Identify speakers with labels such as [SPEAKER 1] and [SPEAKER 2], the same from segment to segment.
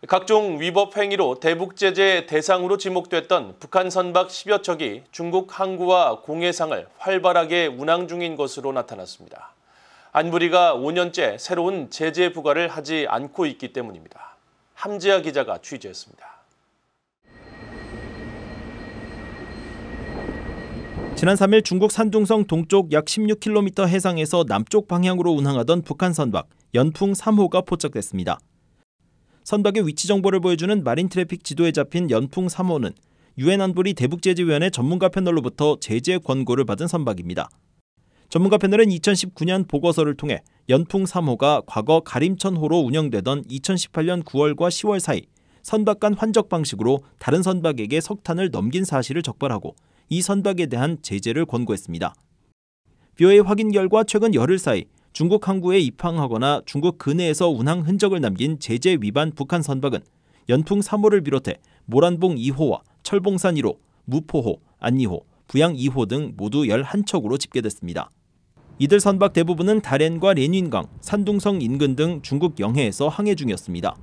[SPEAKER 1] 각종 위법 행위로 대북 제재 대상으로 지목됐던 북한 선박 10여 척이 중국 항구와 공해상을 활발하게 운항 중인 것으로 나타났습니다. 안보리가 5년째 새로운 제재 부과를 하지 않고 있기 때문입니다. 함지아 기자가 취재했습니다.
[SPEAKER 2] 지난 3일 중국 산둥성 동쪽 약 16km 해상에서 남쪽 방향으로 운항하던 북한 선박 연풍 3호가 포착됐습니다. 선박의 위치 정보를 보여주는 마린 트래픽 지도에 잡힌 연풍 3호는 유엔 안보리 대북제재위원회 전문가 패널로부터 제재 권고를 받은 선박입니다. 전문가 패널은 2019년 보고서를 통해 연풍 3호가 과거 가림천호로 운영되던 2018년 9월과 10월 사이 선박 간 환적 방식으로 다른 선박에게 석탄을 넘긴 사실을 적발하고 이 선박에 대한 제재를 권고했습니다. BOA 확인 결과 최근 열흘 사이 중국 항구에 입항하거나 중국 근해에서 운항 흔적을 남긴 제재 위반 북한 선박은 연풍 3호를 비롯해 모란봉 2호와 철봉산 1호, 무포호, 안리호, 부양 2호 등 모두 11척으로 집계됐습니다. 이들 선박 대부분은 다롄과 렌윈강, 산둥성 인근 등 중국 영해에서 항해 중이었습니다.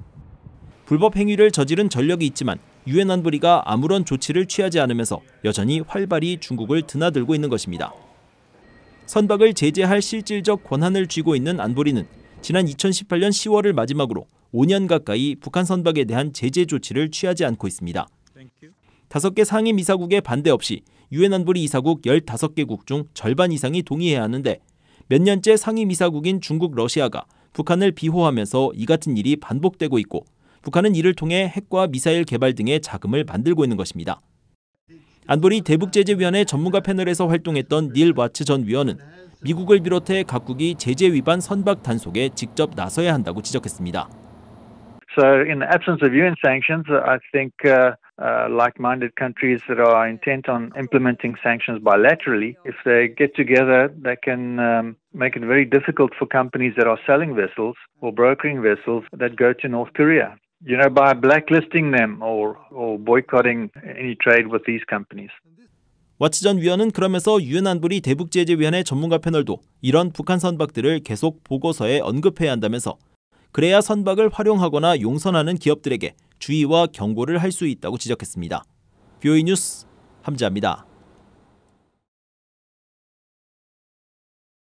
[SPEAKER 2] 불법 행위를 저지른 전력이 있지만 유엔 안보리가 아무런 조치를 취하지 않으면서 여전히 활발히 중국을 드나들고 있는 것입니다. 선박을 제재할 실질적 권한을 쥐고 있는 안보리는 지난 2018년 10월을 마지막으로 5년 가까이 북한 선박에 대한 제재 조치를 취하지 않고 있습니다. 5개 상임 이사국의 반대 없이 유엔 안보리 이사국 15개국 중 절반 이상이 동의해야 하는데 몇 년째 상임 이사국인 중국, 러시아가 북한을 비호하면서 이 같은 일이 반복되고 있고 북한은 이를 통해 핵과 미사일 개발 등의 자금을 만들고 있는 것입니다. 안보리 대북제재위원회 전문가 패널에서 활동했던 닐 와츠 전 위원은 미국을 비롯해 각국이 제재 위반 선박 단속에 직접 나서야 한다고 지적했습니다.
[SPEAKER 3] So in the absence of UN sanctions, I think like-minded countries that are intent on implementing sanctions bilaterally, if they get together, they can make it very difficult for companies that are selling vessels or brokering vessels that go to North Korea. By blacklisting them or boycotting any trade with these companies.
[SPEAKER 2] 와츠 전 위원은 그러면서 유엔 안보리 대북제재위원회 전문가 패널도 이런 북한 선박들을 계속 보고서에 언급해야 한다면서 그래야 선박을 활용하거나 용선하는 기업들에게 주의와 경고를 할 수 있다고 지적했습니다. BOA 뉴스 함지아입니다.